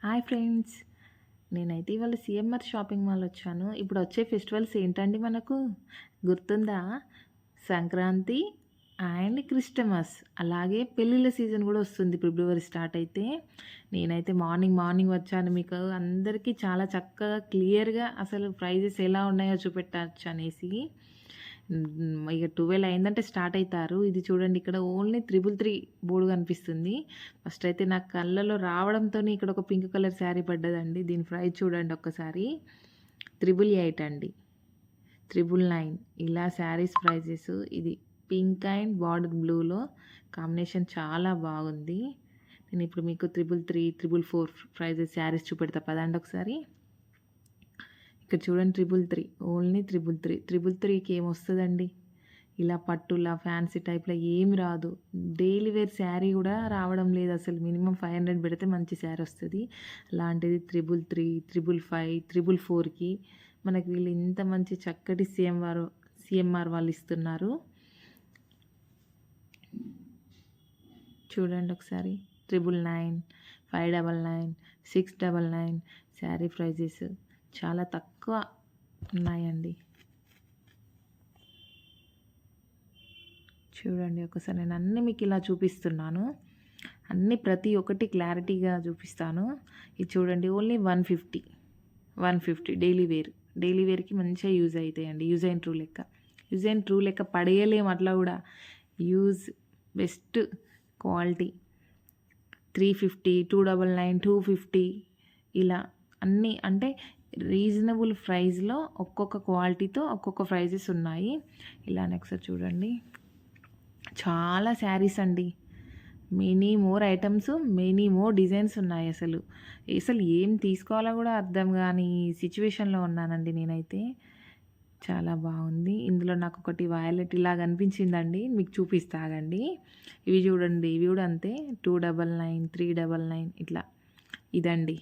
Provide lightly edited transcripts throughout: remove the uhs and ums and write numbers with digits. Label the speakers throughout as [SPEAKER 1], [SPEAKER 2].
[SPEAKER 1] Hi friends, నేనైతే ఇవాళ CMR shopping mall వచ్చాను. ఇప్పుడు వచ్చే ఫెస్టివల్స్ ఏంటండి మనకు గుర్తుందా? సంక్రాంతి అండ్ క్రిస్టమస్, అలాగే పెళ్ళిళ్ళ సీజన్ కూడా వస్తుంది. ఫిబ్రవరి స్టార్ట్ అయితే నేనైతే మార్నింగ్ వచ్చాను. మీకు అందరికీ చాలా చక్కగా క్లియర్గా అసలు ప్రైజెస్ ఎలా ఉన్నాయో చూపెట్టచ్చు అనేసి. ఇక 12 అయిందంటే స్టార్ట్ అవుతారు. ఇది చూడండి, ఇక్కడ ఓన్లీ 333 బోర్డు కనిపిస్తుంది. ఫస్ట్ అయితే నా కళ్ళలో రావడంతో ఇక్కడ ఒక పింక్ కలర్ శారీ పడ్డదండి. దీని ప్రైస్ చూడండి ఒక్కసారి, 888 అండి, 999. ఇలా శారీస్ ప్రైజెస్. ఇది పింక్ అండ్ బార్డర్ బ్లూలో కాంబినేషన్ చాలా బాగుంది. నేను ఇప్పుడు మీకు 333, 444 ప్రైజెస్ శారీస్ చూపెడతా పదండి ఒకసారి. ఇక్కడ చూడండి, 333, ఓన్లీ 333కి ఏమొస్తుందండి? ఇలా పట్టులా ఫ్యాన్సీ టైప్లో ఏమి రాదు. డైలీ వేర్ శారీ కూడా రావడం లేదు అసలు. మినిమం 500 పెడితే మంచి శారీ వస్తుంది. అలాంటిది 333, 555, 444కి మనకి వీళ్ళు ఇంత మంచి చక్కటి సిఎంఆర్ వాళ్ళు ఇస్తున్నారు. చూడండి ఒకసారి, 999, 599, 699 శారీ ప్రైజెస్ చాలా తక్కువ ఉన్నాయండి. చూడండి ఒకసారి, నేను అన్నీ మీకు ఇలా చూపిస్తున్నాను. అన్నీ ప్రతి ఒక్కటి క్లారిటీగా చూపిస్తాను. ఇది చూడండి, ఓన్లీ 150 డైలీ వేర్కి మంచిగా యూజ్ అవుతాయండి. యూజ్ అండ్ ట్రూ లెక్క పడేయలేము అట్లా కూడా. Best quality. 350, 299, 250 ఇలా అన్నీ అంటే రీజనబుల్ ప్రైస్లో ఒక్కొక్క క్వాలిటీతో ఒక్కొక్క ప్రైజెస్ ఉన్నాయి. ఇలా ఒకసారి చూడండి, చాలా శారీస్ అండి. Many more items, many more designs ఉన్నాయి. అసలు ఏం తీసుకోవాలో కూడా అర్థం కాని సిచ్యువేషన్లో ఉన్నానండి నేనైతే. చాలా బాగుంది. ఇందులో నాకు ఒకటి వయలెట్ ఇలా కనిపించిందండి, మీకు చూపిస్తాగండి. ఇవి చూడండి, ఇవి కూడా అంతే, 299, 399 ఇట్లా. ఇదండి,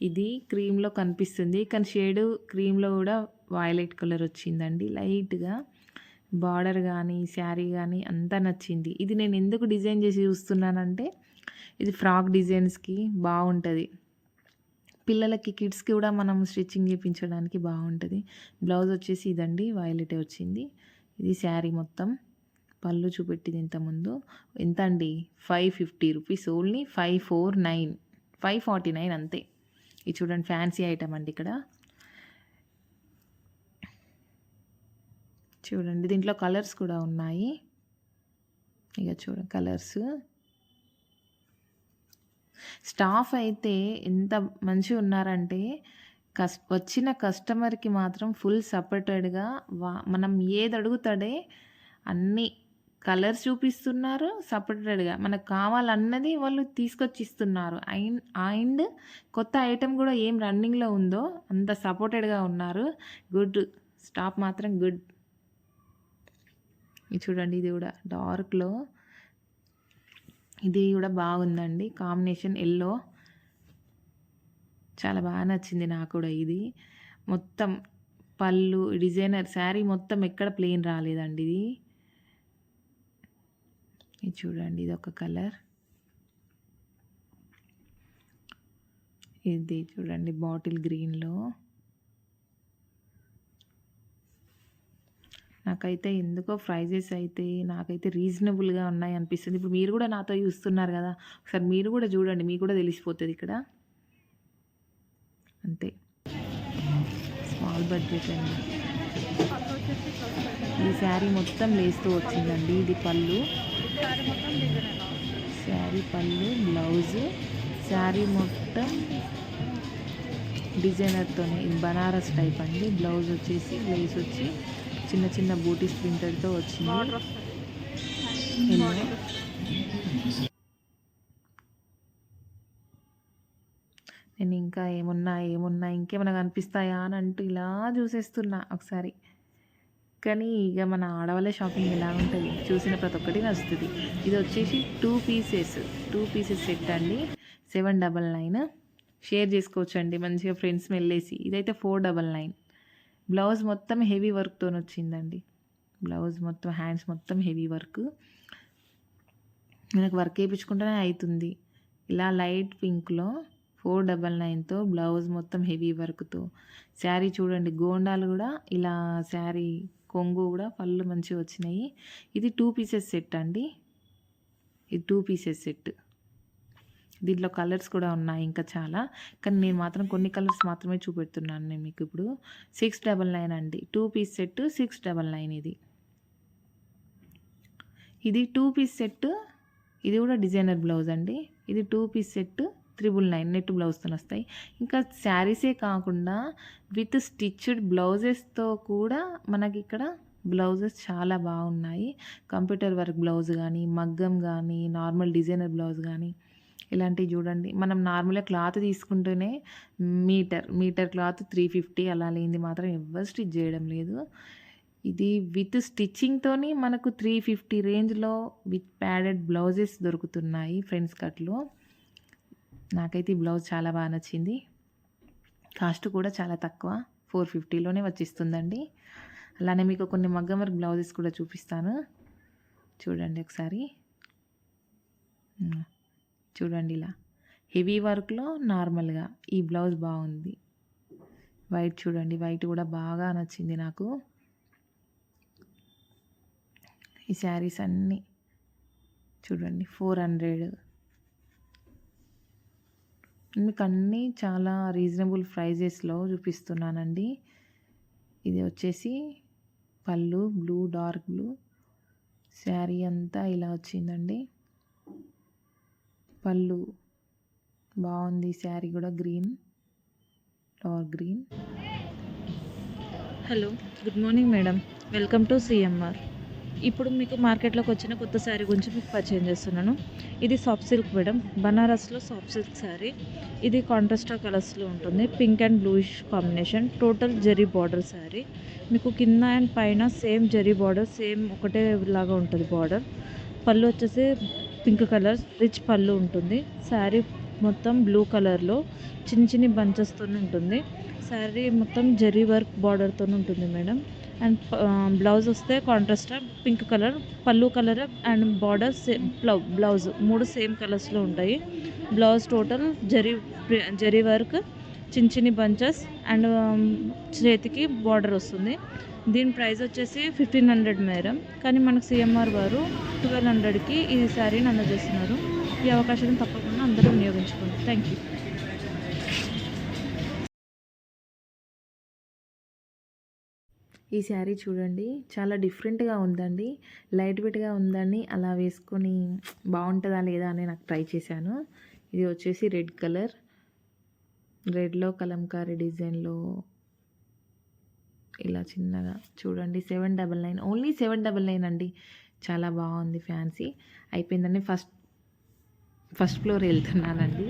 [SPEAKER 1] ఇది క్రీమ్లో కనిపిస్తుంది, కానీ షేడ్ క్రీమ్లో కూడా వైలెట్ కలర్ వచ్చిందండి లైట్గా. బార్డర్ కానీ శారీ కానీ అంతా నచ్చింది. ఇది నేను ఎందుకు డిజైన్ చేసి చూస్తున్నానంటే, ఇది ఫ్రాక్ డిజైన్స్కి బాగుంటుంది. పిల్లలకి, కిడ్స్కి కూడా మనం స్టిచ్చింగ్ చేయించడానికి బాగుంటుంది. బ్లౌజ్ వచ్చేసి ఇదండి, వైలెట్ వచ్చింది. ఇది శారీ మొత్తం. పళ్ళు చూపెట్టింది ఇంతకుముందు. ఎంత అండి? 550 రూపీస్, ఓన్లీ 549 అంతే. ఇది చూడండి, ఫ్యాన్సీ ఐటమ్ అండి. ఇక్కడ చూడండి, దీంట్లో కలర్స్ కూడా ఉన్నాయి. ఇక చూడండి కలర్స్. స్టాఫ్ అయితే ఎంత మంచిగా ఉన్నారంటే, వచ్చిన కస్టమర్కి మాత్రం ఫుల్ సపోర్టెడ్గా మనం ఏది అడుగుతాడే అన్నీ కలర్స్ చూపిస్తున్నారు. సపరేటెడ్గా మనకు కావాలన్నది వాళ్ళు తీసుకొచ్చి ఇస్తున్నారు. అండ్ కొత్త ఐటెం కూడా ఏం రన్నింగ్లో ఉందో అంత సపోర్టెడ్గా ఉన్నారు. గుడ్ స్టాఫ్ మాత్రం గుడ్. ఇది చూడండి, ఇది కూడా డార్క్లో, ఇది కూడా బాగుందండి కాంబినేషన్. ఎల్లో చాలా బాగా నచ్చింది నాకు కూడా. ఇది మొత్తం పళ్ళు డిజైనర్ శారీ మొత్తం ఎక్కడ ప్లెయిన్ రాలేదండి. ఇది చూడండి, ఇది ఒక కలర్. ఇది చూడండి, బాటిల్ గ్రీన్లో. నాకైతే ఎందుకో ప్రైజెస్ అయితే నాకైతే రీజనబుల్గా ఉన్నాయి అనిపిస్తుంది. ఇప్పుడు మీరు కూడా నాతో చూస్తున్నారు కదా, ఒకసారి మీరు కూడా చూడండి, మీకు కూడా తెలిసిపోతుంది ఇక్కడ. అంతే, స్మాల్ బడ్జెట్ అండి. ఈ శారీ మొత్తం లేస్తూ వచ్చిందండి. ఇది పళ్ళు, శారీ పళ్ళు, బ్లౌజు, శారీ మొత్తం డిజైనర్తోనే. ఇది బనారస్ టైప్ అండి. బ్లౌజ్ వచ్చేసి లేస్ వచ్చి చిన్న చిన్న బూటీస్ ప్రింటెడ్తో వచ్చింది. నేను ఇంకా ఏమున్నా ఇంకేమైనా కనిపిస్తాయా అని అంటూ ఇలా చూసేస్తున్నా ఒకసారి. కానీ ఇక మన ఆడవాళ్ళ షాపింగ్ ఎలా ఉంటుంది, చూసిన ప్రతి ఒక్కటి నచ్చుతుంది. ఇది వచ్చేసి 2 పీసెస్ సెట్ అండి, 799. షేర్ చేసుకోవచ్చు అండి మంచిగా ఫ్రెండ్స్ వెళ్ళేసి. ఇదైతే 499. బ్లౌజ్ మొత్తం హెవీ వర్క్తో వచ్చిందండి. బ్లౌజ్ మొత్తం హ్యాండ్స్ మొత్తం హెవీ వర్క్. మనకు వర్క్ వేయించుకుంటేనే అవుతుంది. ఇలా లైట్ పింక్లో 499తో బ్లౌజ్ మొత్తం హెవీ వర్క్తో. శారీ చూడండి, గోండాలు కూడా ఇలా శారీ కొంగు కూడా పళ్ళు మంచిగా వచ్చినాయి. ఇది 2 పీసెస్ సెట్ అండి. ఇది 2 పీసెస్ సెట్. దీంట్లో కలర్స్ కూడా ఉన్నాయి ఇంకా చాలా, కానీ నేను మాత్రం కొన్ని కలర్స్ మాత్రమే చూపెడుతున్నాను నేను మీకు ఇప్పుడు. 699 అండి. 2 పీస్ సెట్ 699 ఇది. ఇది 2 పీస్ సెట్. ఇది కూడా డిజైనర్ బ్లౌజ్ అండి. ఇది 2 పీస్ సెట్ 999 నెట్ బ్లౌజ్తో వస్తాయి. ఇంకా శారీసే కాకుండా విత్ స్టిచ్డ్ బ్లౌజెస్తో కూడా మనకి ఇక్కడ బ్లౌజెస్ చాలా బాగున్నాయి. కంప్యూటర్ వర్క్ బ్లౌజ్ కానీ, మగ్గం కానీ, నార్మల్ డిజైనర్ బ్లౌజ్ కానీ ఇలాంటివి చూడండి. మనం నార్మల్గా క్లాత్ తీసుకుంటూనే మీటర్ క్లాత్ 350, అలా లేనిది మాత్రం ఎవ్వరు స్టిచ్ చేయడం లేదు. ఇది విత్ స్టిచ్చింగ్తోని మనకు 350 రేంజ్లో విత్ ప్యాడెడ్ బ్లౌజెస్ దొరుకుతున్నాయి ఫ్రెండ్స్ కట్లో. నాకైతే ఈ బ్లౌజ్ చాలా బాగా నచ్చింది. కాస్ట్ కూడా చాలా తక్కువ, 450లోనే వచ్చిస్తుందండి. అలానే మీకు కొన్ని మగ్గం వర్క్ బ్లౌజెస్ కూడా చూపిస్తాను. చూడండి ఒకసారి. చూడండి ఇలా హెవీ వర్క్లో నార్మల్గా ఈ బ్లౌజ్ బాగుంది. వైట్ చూడండి, వైట్ కూడా బాగా నచ్చింది నాకు. ఈ శారీస్ అన్నీ చూడండి 400. మీకు అన్నీ చాలా రీజనబుల్ ప్రైజెస్లో చూపిస్తున్నానండి. ఇది వచ్చేసి పళ్ళు బ్లూ, డార్క్ బ్లూ. శారీ అంతా ఇలా వచ్చిందండి. పళ్ళు బాగుంది. శారీ కూడా green, dark green.
[SPEAKER 2] Hello, good morning madam. Welcome to CMR. ఇప్పుడు మీకు మార్కెట్లోకి వచ్చిన కొత్త శారీ గురించి మీకు పరిచయం చేస్తున్నాను. ఇది సాఫ్ట్ సిల్క్ మేడం, బనారస్లో సాఫ్ట్ సిల్క్ శారీ. ఇది కాంట్రాస్ట్ కలర్స్లో ఉంటుంది, pink and bluish combination. Total zari border sari. మీకు కింద అండ్ పైన సేమ్ జరీ బార్డర్, సేమ్ ఒకటే లాగా ఉంటుంది బార్డర్. పళ్ళు వచ్చేసి పింక్ కలర్ రిచ్ పళ్ళు ఉంటుంది. శారీ మొత్తం బ్లూ కలర్లో చిన్ని బంచెస్తో ఉంటుంది. శారీ మొత్తం జరీ వర్క్ బార్డర్తో ఉంటుంది మేడం. అండ్ బ్లౌజ్ వస్తే కాంట్రాస్ట్ పింక్ కలర్, పళ్ళు colour and border blouse 3 same కలర్స్లో ఉంటాయి. బ్లౌజ్ టోటల్ జరీ వర్క్, చిన్ని బంచెస్ అండ్ చేతికి బార్డర్ వస్తుంది. దీని ప్రైస్ వచ్చేసి 1500 మేడం, కానీ మనకు సిఎంఆర్ వారు 1200కి ఈ శారీని అందజేస్తున్నారు. ఈ అవకాశాన్ని తప్పకుండా అందరూ వినియోగించుకోండి. Thank you.
[SPEAKER 1] ఈ శారీ చూడండి, చాలా డిఫరెంట్గా ఉందండి. లైట్ వెయిట్గా ఉందని అలా వేసుకొని బాగుంటుందా లేదా అని నాకు ట్రై చేశాను. ఇది వచ్చేసి రెడ్ కలర్, రెడ్లో కలంకారీ డిజైన్లో ఇలా చిన్నగా చూడండి. 799, ఓన్లీ 799 అండి. చాలా బాగుంది. ఫ్యాన్సీ అయిపోయిందండి. ఫస్ట్ ఫ్లోర్ వెళ్తున్నానండి.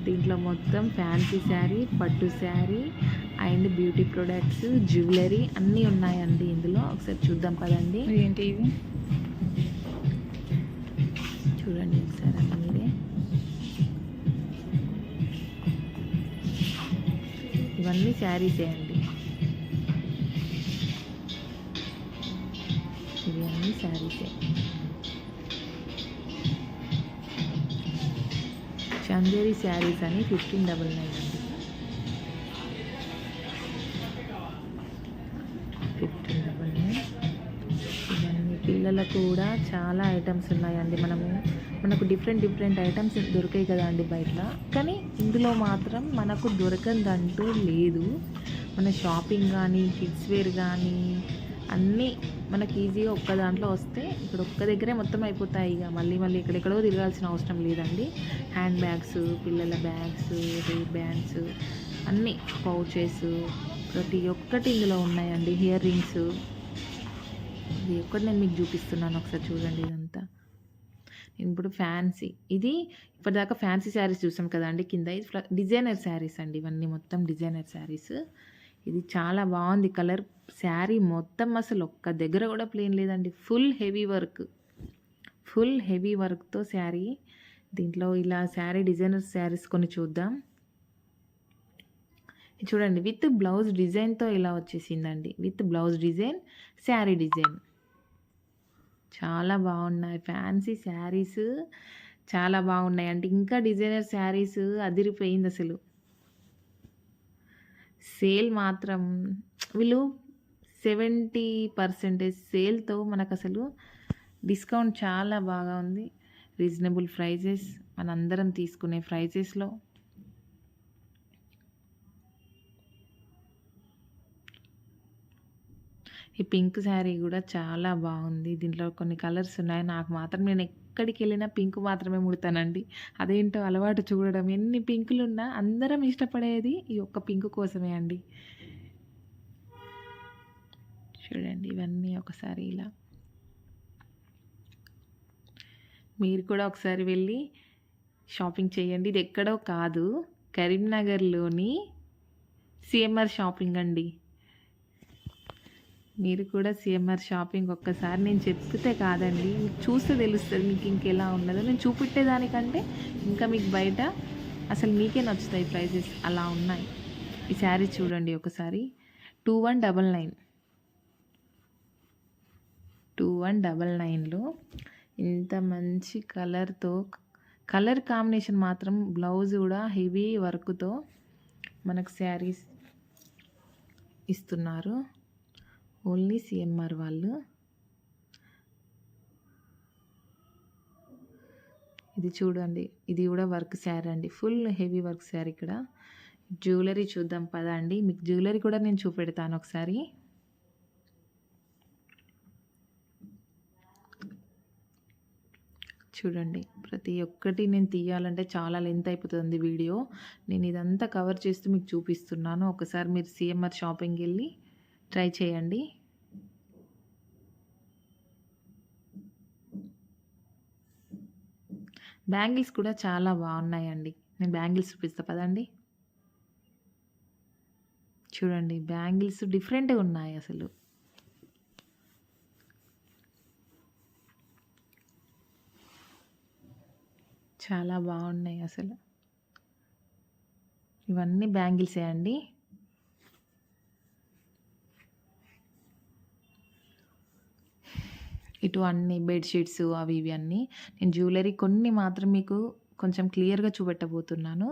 [SPEAKER 1] దీంట్లో మొత్తం ఫ్యాన్సీ శారీ, పట్టు sari and beauty products, jewellery అన్నీ ఉన్నాయండి ఇందులో. ఒకసారి చూద్దాం పదండి.
[SPEAKER 2] ఏంటి ఇవి?
[SPEAKER 1] చూడండి ఒకసారి అన్నీ మీరే. ఇవన్నీ శారీసే అండి. ఇవి అన్నీ శారీసే. చందేరి శారీస్ అని 1599 అండి. 1599. ఇవన్నీ పిల్లలకు కూడా చాలా ఐటమ్స్ ఉన్నాయండి. మనకు డిఫరెంట్ ఐటమ్స్ దొరికాయి కదా అండి బయట, కానీ ఇందులో మాత్రం మనకు దొరకందంటూ లేదు. మన షాపింగ్ కానీ, కిడ్స్ వేర్ కానీ అన్నీ మనకి ఈజీగా ఒక్క దాంట్లో వస్తే ఇక్కడ ఒక్క దగ్గరే మొత్తం అయిపోతాయి. ఇక మళ్ళీ ఎక్కడెక్కడో తిరగాల్సిన అవసరం లేదండి. హ్యాండ్ బ్యాగ్స్, పిల్లల బ్యాగ్స్, హెయిర్ బ్యాండ్స్ అన్నీ, పౌచెస్, ప్రతి ఒక్కటి ఇందులో ఉన్నాయండి. ఇయర్ రింగ్స్, ఇది ఒక్కటి నేను మీకు చూపిస్తున్నాను. ఒకసారి చూడండి. ఇదంతా నేను ఇప్పుడు ఫ్యాన్సీ, ఇది ఇప్పటిదాకా ఫ్యాన్సీ శారీస్ చూసాం కదా అండి కింద. ఇది డిజైనర్ శారీస్ అండి. ఇవన్నీ మొత్తం డిజైనర్ శారీస్. ఇది చాలా బాగుంది కలర్. శారీ మొత్తం అసలు ఒక్క దగ్గర కూడా ప్లేన్ లేదండి. ఫుల్ హెవీ వర్క్తో శారీ. దీంట్లో ఇలా శారీ డిజైనర్ శారీస్ కొన్ని చూద్దాం. చూడండి, విత్ బ్లౌజ్ డిజైన్తో ఇలా వచ్చేసిందండి. With blouse design, sari design చాలా బాగున్నాయి. ఫ్యాన్సీ శారీస్ చాలా బాగున్నాయి అంటే ఇంకా డిజైనర్ శారీస్ అదిరిపోయింది అసలు. సేల్ మాత్రం వీళ్ళు 70% సేల్‌తో మనకసలు డిస్కౌంట్ చాలా బాగా ఉంది. రీజనబుల్ ప్రైజెస్ మనందరం తీసుకునే ప్రైజెస్‌లో. ఈ పింక్ శారీ గూడా చాలా బాగుంది. దీంట్లో కొన్ని కలర్స్ ఉన్నాయి. నాకు మాత్రం నేను ఎక్కడికెళ్ళినా పింక్ మాత్రమే ముడతానండి. అదేంటో అలవాటు చూడడం. ఎన్ని పింకులున్నా అందరం ఇష్టపడేది ఈ ఒక్క పింక్ కోసమే అండి. చూడండి ఇవన్నీ ఒకసారి ఇలా. మీరు కూడా ఒకసారి వెళ్ళి షాపింగ్ చేయండి. ఇది ఎక్కడో కాదు, కరీంనగర్‌లోని సీఎంఆర్ షాపింగ్ అండి. మీరు కూడా సీఎంఆర్ షాపింగ్ ఒక్కసారి నేను చెప్తే కాదండి, మీకు చూస్తే తెలుస్తది మీకు ఇంకెలా ఉన్నదో. నేను చూపెట్టేదానికంటే ఇంకా మీకు బయట అసలు మీకే నచ్చుతాయి ప్రైజెస్ అలా ఉన్నాయి. ఈ శారీ చూడండి ఒకసారి 2199. 2199లో ఇంత మంచి కలర్‌తో, కలర్ కాంబినేషన్ మాత్రం బ్లౌజ్ కూడా హెవీ వర్క్‌తో మనకు శారీస్ ఇస్తున్నారు. ఓన్లీ సీఎంఆర్ వాళ్ళు. ఇది చూడండి, ఇది కూడా వర్క్ శారీ అండి. Full heavy work sari. ఇక్కడ జ్యువెలరీ చూద్దాం పదా అండి. మీకు జ్యువెలరీ కూడా నేను చూపెడతాను ఒకసారి. చూడండి ప్రతి ఒక్కటి నేను తీయాలంటే చాలా లెంత్ అయిపోతుంది వీడియో. నేను ఇదంతా కవర్ చేస్తూ మీకు చూపిస్తున్నాను. ఒకసారి మీరు సీఎంఆర్ షాపింగ్కి వెళ్ళి ట్రై చేయండి. బ్యాంగిల్స్ కూడా చాలా బాగున్నాయండి. నేను బ్యాంగిల్స్ చూపిస్తా పదండి. చూడండి బ్యాంగిల్స్ డిఫరెంట్గా ఉన్నాయి అసలు. చాలా బాగున్నాయి అసలు. ఇవన్నీ బ్యాంగిల్సే అండి. ఇటు అన్ని బెడ్షీట్స్ అవి ఇవి అన్నీ. నేను జ్యువెలరీ కొన్ని మాత్రం మీకు కొంచెం క్లియర్గా చూపెట్టబోతున్నాను.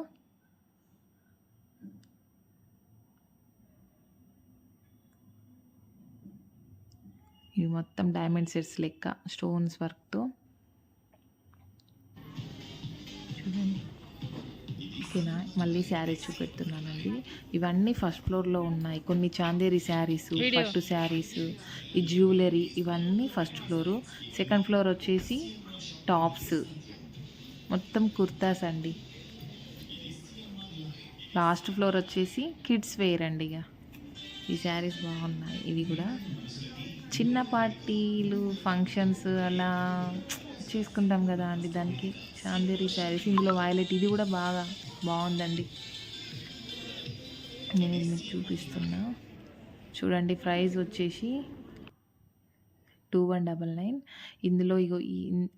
[SPEAKER 1] ఇవి మొత్తం డైమండ్ సెట్స్ లెక్క స్టోన్స్ వర్క్తో. చూడండి ఓకేనా. మళ్ళీ శారీస్ చూపెడుతున్నానండి. ఇవన్నీ ఫస్ట్ ఫ్లోర్లో ఉన్నాయి. కొన్ని చాందేరి శారీస్, పట్టు శారీస్, ఈ జ్యువెలరీ ఇవన్నీ ఫస్ట్ ఫ్లోరు. సెకండ్ ఫ్లోర్ వచ్చేసి టాప్స్, మొత్తం కుర్తాస్ అండి. లాస్ట్ ఫ్లోర్ వచ్చేసి కిడ్స్ వేర్ అండి. ఇక ఈ శారీస్ బాగున్నాయి. ఇవి కూడా చిన్న పార్టీలు ఫంక్షన్స్ అలా చేసుకుంటాం కదా అండి, దానికి చాందేరి శారీస్. ఇందులో వైలెట్ ఇది కూడా బాగా బాగుందండి. నేను ఇది మీకు చూపిస్తున్నా. చూడండి ప్రైస్ వచ్చేసి 2199. ఇందులో ఇగో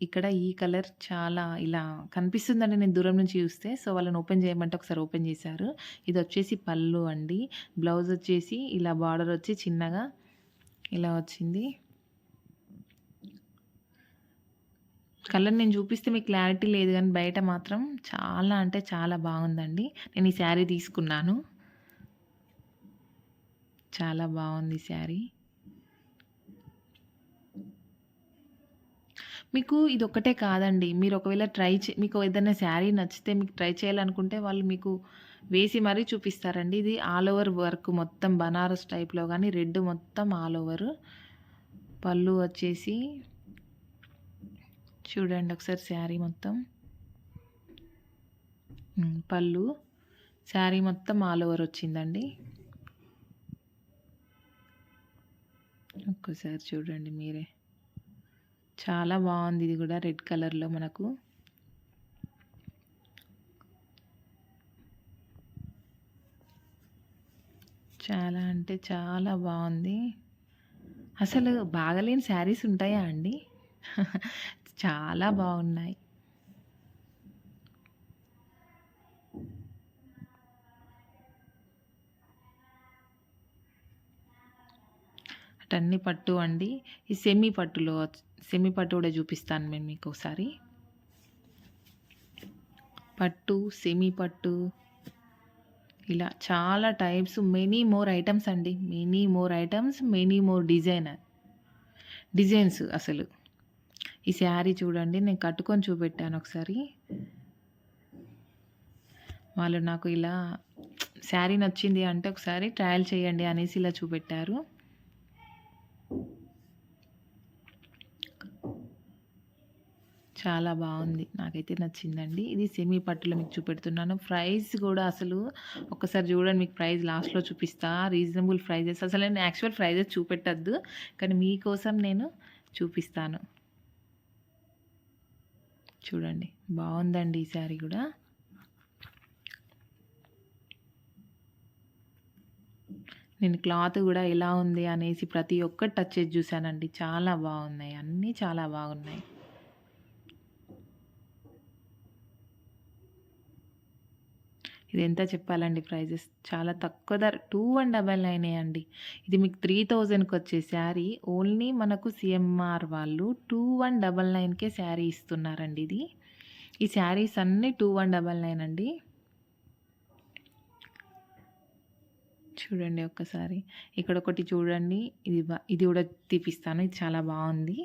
[SPEAKER 1] ఇక్కడ ఈ కలర్ చాలా ఇలా కనిపిస్తుందండి నేను దూరం నుంచి చూస్తే. సో వాళ్ళని ఓపెన్ చేయమంటే ఒకసారి ఓపెన్ చేశారు. ఇది వచ్చేసి పళ్ళు అండి. బ్లౌజ్ వచ్చేసి ఇలా బార్డర్ వచ్చి చిన్నగా ఇలా వచ్చింది. కలర్ నేను చూపిస్తే మీకు క్లారిటీ లేదు కానీ బయట మాత్రం చాలా అంటే చాలా బాగుందండి. నేను ఈ శారీ తీసుకున్నాను. చాలా బాగుంది శారీ. మీకు ఇది ఒక్కటే కాదండి. మీరు ఒకవేళ మీకు ఏదైనా శారీ నచ్చితే మీకు ట్రై చేయాలనుకుంటే వాళ్ళు మీకు వేసి మరీ చూపిస్తారండి. ఇది ఆల్ ఓవర్ వర్క్ మొత్తం బనారస్ టైప్లో కానీ రెడ్ మొత్తం ఆల్ ఓవర్. పళ్ళు వచ్చేసి చూడండి ఒకసారి శారీ మొత్తం. పళ్ళు శారీ మొత్తం ఆల్ ఓవర్ వచ్చిందండి. ఒక్కసారి చూడండి మీరే. చాలా బాగుంది. ఇది కూడా రెడ్ కలర్లో మనకు. చాలా అంటే చాలా బాగుంది. అసలు బాగలేని శారీస్ ఉంటాయా అండి? చాలా బాగున్నాయి. అటన్నీ పట్టు అండి. ఈ సెమీ పట్టు కూడా చూపిస్తాను నేను మీకు ఒకసారి. పట్టు, సెమీ పట్టు ఇలా చాలా టైప్స్, మెనీ మోర్ ఐటమ్స్ అండి. Many more items, many more designs అసలు. ఈ శారీ చూడండి, నేను కట్టుకొని చూపెట్టాను ఒకసారి. వాళ్ళు నాకు ఇలా శారీ నచ్చింది అంటే ఒకసారి ట్రయల్ చేయండి అనేసి ఇలా చూపెట్టారు. చాలా బాగుంది, నాకైతే నచ్చిందండి. ఇది సెమీ పట్టులో మీకు చూపెడుతున్నాను. ప్రైస్ కూడా అసలు ఒక్కసారి చూడండి, మీకు ప్రైస్ లాస్ట్లో చూపిస్తా. రీజనబుల్ ప్రైజెస్, అసలు నేను యాక్చువల్ ప్రైజెస్ చూపెట్టద్దు, కానీ మీకోసం నేను చూపిస్తాను. చూడండి, బాగుందండి ఈ శారీ కూడా. నేను క్లాత్ కూడా ఎలా ఉంది అనేసి ప్రతి ఒక్కటి టచ్ చేసి చూశానండి. చాలా బాగున్నాయి, అన్నీ చాలా బాగున్నాయి. ఇది ఎంత చెప్పాలండి ప్రైజెస్, చాలా తక్కువ ధర, 2199 అండి. ఇది మీకు 3000కి వచ్చే శారీ ఓన్లీ మనకు సిఎంఆర్ వాళ్ళు 2199కే శారీ ఇస్తున్నారండి. ఈ శారీస్ అన్నీ 2199 అండి. చూడండి ఒక్కసారి, ఇక్కడ ఒకటి చూడండి, ఇది కూడా తీపిస్తాను. ఇది చాలా బాగుంది.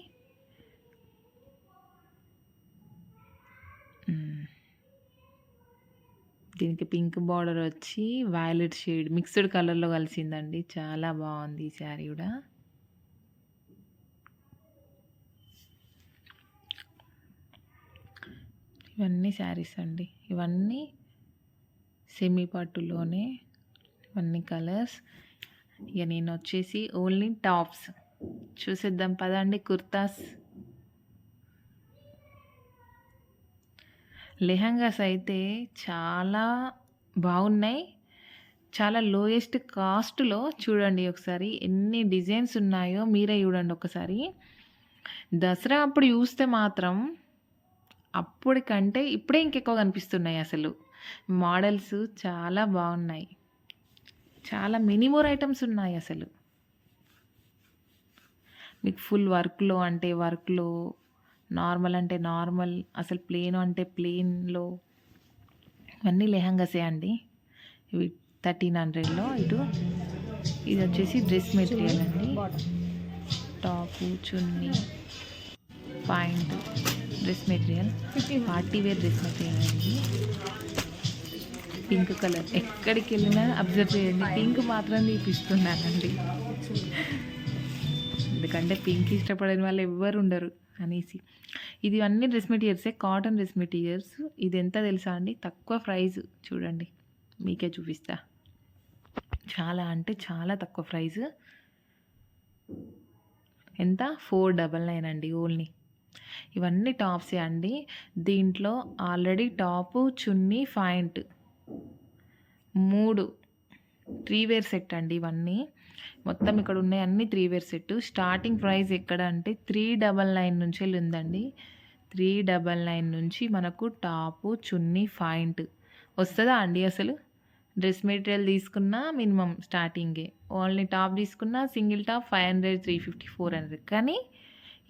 [SPEAKER 1] దీనికి పింక్ బార్డర్ వచ్చి వైలెట్ షేడ్ మిక్స్డ్ కలర్లో కలిసిందండి. చాలా బాగుంది ఈ శారీ కూడా. ఇవన్నీ శారీస్ అండి, ఇవన్నీ సెమీ పట్టులోనే, ఇవన్నీ కలర్స్. ఇక నేను వచ్చేసి ఓన్లీ టాప్స్ చూసేద్దాం పదండి. కుర్తాస్, లెహంగాస్ అయితే చాలా బాగున్నాయి. చాలా లోయెస్ట్ కాస్ట్లో చూడండి ఒకసారి ఎన్ని డిజైన్స్ ఉన్నాయో మీరే చూడండి ఒకసారి. దసరా అప్పుడు చూస్తే మాత్రం అప్పటికంటే ఇప్పుడే ఇంకెక్కువ కనిపిస్తున్నాయి. అసలు మోడల్స్ చాలా బాగున్నాయి, చాలా మినీ మోర్ ఐటమ్స్ ఉన్నాయి అసలు. మీకు ఫుల్ వర్క్లో అంటే వర్క్లో, నార్మల్ అంటే నార్మల్, అసలు ప్లేన్ అంటే ప్లేన్లో, ఇవన్నీ లెహంగాసే అండి. ఇవి 1300లో. ఇది వచ్చేసి డ్రెస్ మెటీరియల్ అండి. టాపు, చున్నీ, పాయింట్, dress material, party wear dress material అండి. పింక్ కలర్, ఎక్కడికి వెళ్ళినా అబ్జర్వ్ చేయండి, పింక్ మాత్రం తీపిస్తున్నానండి. ఎందుకంటే పింక్ ఇష్టపడని వాళ్ళు ఎవ్వరు ఉండరు అనేసి. ఇది అన్ని డ్రెస్ మెటీరియల్సే, కాటన్ డ్రెస్ మెటీరియల్స్. ఇది ఎంత తెలుసా అండి, తక్కువ ప్రైస్. చూడండి మీకే చూపిస్తా, చాలా అంటే చాలా తక్కువ ప్రైస్. ఎంత, 499 అండి ఓన్లీ. ఇవన్నీ టాప్సే అండి. దీంట్లో already top, chunni, point 3 wear set అండి. ఇవన్నీ మొత్తం ఇక్కడ ఉన్నాయి అన్ని 3 వేర్ సెట్. స్టార్టింగ్ ప్రైస్ ఎక్కడ అంటే 399 నుంచి ఉందండి. 399 నుంచి మనకు టాపు, చున్నీ, పాయింట్ వస్తుందా అండి. అసలు డ్రెస్ మెటీరియల్ తీసుకున్నా మినిమం స్టార్టింగే, ఓన్లీ టాప్ తీసుకున్నా సింగిల్ టాప్ 500, 350, 400. కానీ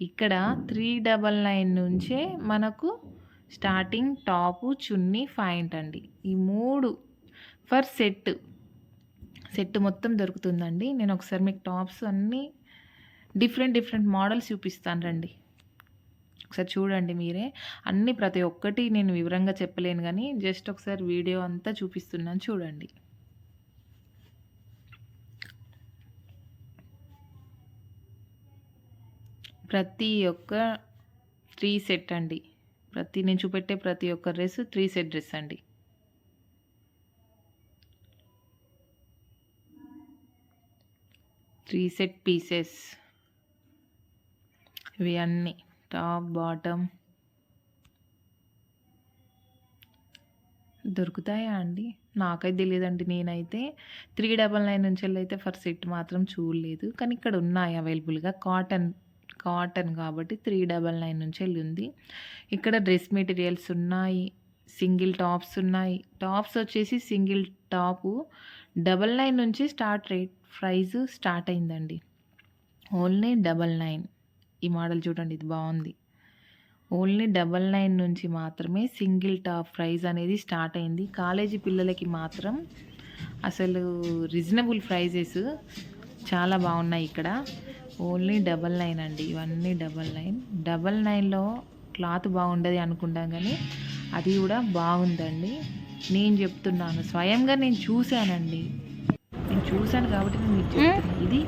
[SPEAKER 1] ఇక్కడ 399 నుంచే మనకు స్టార్టింగ్ టాపు, చున్నీ, పాయింట్ అండి. ఈ 3 ఫర్ సెట్ మొత్తం దొరుకుతుందండి. నేను ఒకసారి మీకు టాప్స్ అన్నీ డిఫరెంట్ మోడల్స్ చూపిస్తాను రండి. ఒకసారి చూడండి మీరే. అన్నీ ప్రతి ఒక్కటి నేను వివరంగా చెప్పలేను, కానీ జస్ట్ ఒకసారి వీడియో అంతా చూపిస్తున్నాను చూడండి. ప్రతి ఒక్క 3 సెట్ అండి. నేను చూపెట్టే ప్రతి ఒక్క డ్రెస్ 3 సెట్ డ్రెస్ అండి. త్రీ సెట్ పీసెస్ ఇవి అన్నీ, టాప్, బాటమ్. దొరుకుతాయా అండి, నాకైతే తెలియదండి. నేనైతే 399 నుంచి అయితే ఫర్ సెట్ మాత్రం చూడలేదు, కానీ ఇక్కడ ఉన్నాయి అవైలబుల్గా. కాటన్ కాబట్టి 399 నుంచి ఉంది. ఇక్కడ డ్రెస్ మెటీరియల్స్ ఉన్నాయి, సింగిల్ టాప్స్ ఉన్నాయి. టాప్స్ వచ్చేసి సింగిల్ టాపు 99 నుంచి ప్రైస్ స్టార్ట్ అయిందండి. ఓన్లీ 99. ఈ మోడల్ చూడండి, ఇది బాగుంది. ఓన్లీ 99 నుంచి మాత్రమే సింగిల్ టాప్ ప్రైస్ అనేది స్టార్ట్ అయింది. కాలేజీ పిల్లలకి మాత్రం అసలు రీజనబుల్ ప్రైజెస్ చాలా బాగున్నాయి ఇక్కడ. ఓన్లీ 99 అండి, ఇవన్నీ 99లో క్లాత్ బాగుండదు అనుకుంటాం కానీ అది కూడా బాగుందండి. నేను చెప్తున్నాను, స్వయంగా నేను చూశానండి, నేను చూశాను కాబట్టి నేను మీకు చెప్తున్నాను. ఇది